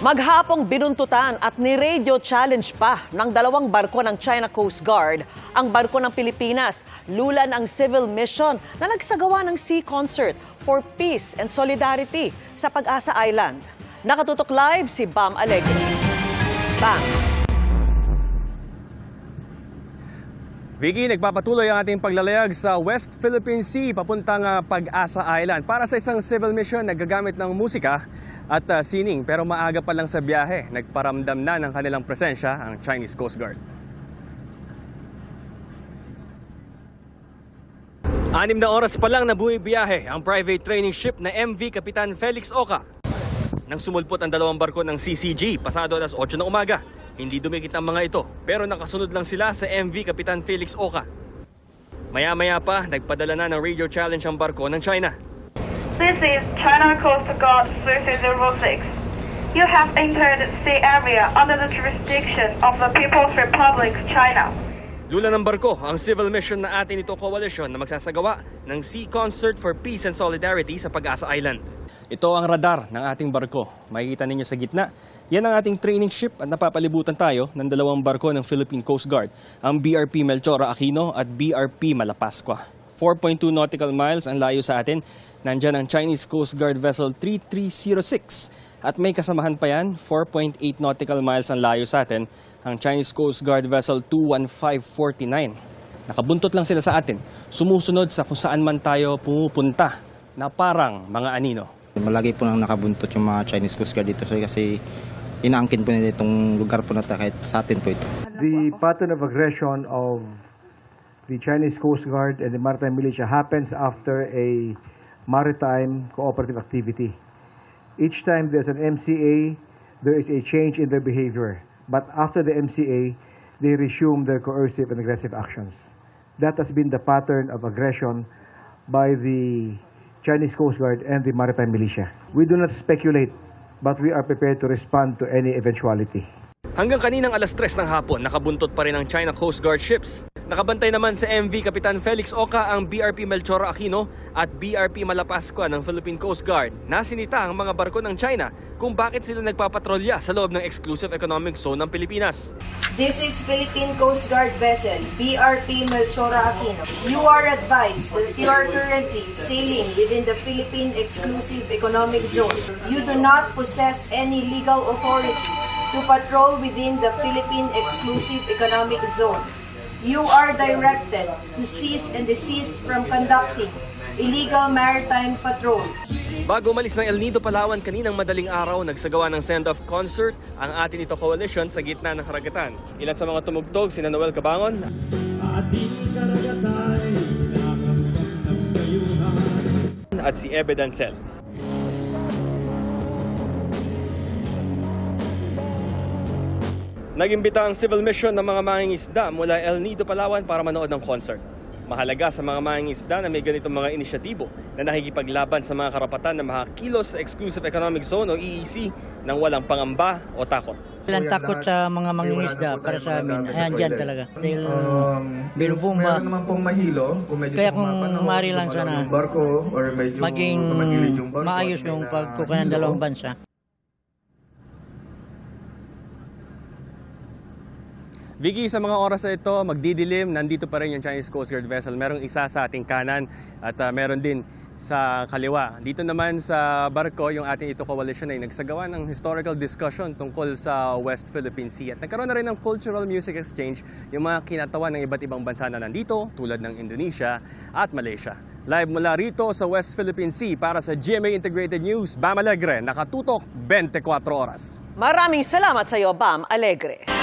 Maghapong binuntutan at ni-radio challenge pa ng dalawang barko ng China Coast Guard ang barko ng Pilipinas. Lulan ang civil mission na nagsagawa ng sea concert for peace and solidarity sa Pag-asa Island. Nakatutok live si Bam Alegre. Bam! Vicky, nagpapatuloy ang ating paglalayag sa West Philippine Sea papuntang Pag-asa Island para sa isang civil mission na gagamit ng musika at sining. Pero maaga pa lang sa biyahe, nagparamdam na ng kanilang presensya ang Chinese Coast Guard. 6 na oras pa lang na bumibiyahe ang private training ship na MV Kapitan Felix Oca. Nang sumulpot ang dalawang barko ng CCG pasado alas 8 ng umaga. Hindi dumikit ang mga ito, pero nakasunod lang sila sa MV Kapitan Felix Oca. Maya-maya pa, nagpadala na ng radio challenge ang barko ng China. This is China Coast Guard 3306. You have entered sea area under the jurisdiction of the People's Republic of China. Lula ng barko ang civil mission na atin ito coalition na magsasagawa ng Sea Concert for Peace and Solidarity sa Pag-asa Island. Ito ang radar ng ating barko. Makikita ninyo sa gitna. Yan ang ating training ship at napapalibutan tayo ng dalawang barko ng Philippine Coast Guard, ang BRP Melchora Aquino at BRP Malapascua. 4.2 nautical miles ang layo sa atin. Nandyan ang Chinese Coast Guard Vessel 3306 at may kasamahan pa yan, 4.8 nautical miles ang layo sa atin, ang Chinese Coast Guard Vessel 21549. Nakabuntot lang sila sa atin, sumusunod sa kung saan man tayo pumupunta na parang mga anino. Malagi po nang nakabuntot yung mga Chinese Coast Guard dito kasi inaangkin po nila itong lugar po na kahit sa atin po ito. The pattern of aggression of the Chinese Coast Guard and the Maritime Militia happens after a maritime cooperative activity. Each time there's an MCA, there is a change in their behavior. But after the MCA, they resume their coercive and aggressive actions. That has been the pattern of aggression by the Chinese Coast Guard and the Maritime Militia. We do not speculate, but we are prepared to respond to any eventuality. Hanggang kaninang alas 3 ng hapon, nakabuntot pa rin ang China Coast Guard ships. Nakabantay naman sa MV Kapitan Felix Oca ang BRP Melchora Aquino at BRP Malapascua ng Philippine Coast Guard. Nasinita ang mga barko ng China kung bakit sila nagpapatrolya sa loob ng Exclusive Economic Zone ng Pilipinas. This is Philippine Coast Guard vessel BRP Melchora Aquino. You are advised that you are currently sailing within the Philippine Exclusive Economic Zone. You do not possess any legal authority to patrol within the Philippine Exclusive Economic Zone. You are directed to cease and desist from conducting illegal maritime patrol. Bago umalis ng El Nido, Palawan kaninang madaling araw, nagsagawa ng send-off concert ang atin ito coalition sa gitna ng karagatan. Ilan sa mga tumugtog, sina Noel Cabangon at si Ebe Dancel. Nagimbita ang civil mission ng mga mangingisda mula El Nido, Palawan para manood ng concert. Mahalaga sa mga mangingisda na may ganitong mga inisyatibo na nakikipaglaban sa mga karapatan ng mga kilos sa Exclusive Economic Zone o EEZ nang walang pangamba o takot. Walang takot sa mga mangingisda para sa amin. Ayan dyan talaga. Dahil binubumba. Meron naman pong mahilo. Kung medyo kaya kung mari lang sana barko, or medyo maging maayos yung pagtukan ng dalawang bansa. Vicky, sa mga oras na ito, magdidilim, nandito pa rin yung Chinese Coast Guard vessel. Merong isa sa ating kanan at meron din sa kaliwa. Dito naman sa barko, yung ating ito coalition ay nagsagawa ng historical discussion tungkol sa West Philippine Sea. At nagkaroon na rin ng cultural music exchange yung mga kinatawan ng iba't ibang bansa na nandito, tulad ng Indonesia at Malaysia. Live mula rito sa West Philippine Sea para sa GMA Integrated News, Bam Alegre, nakatutok 24 oras. Maraming salamat sa iyo, Bam Alegre.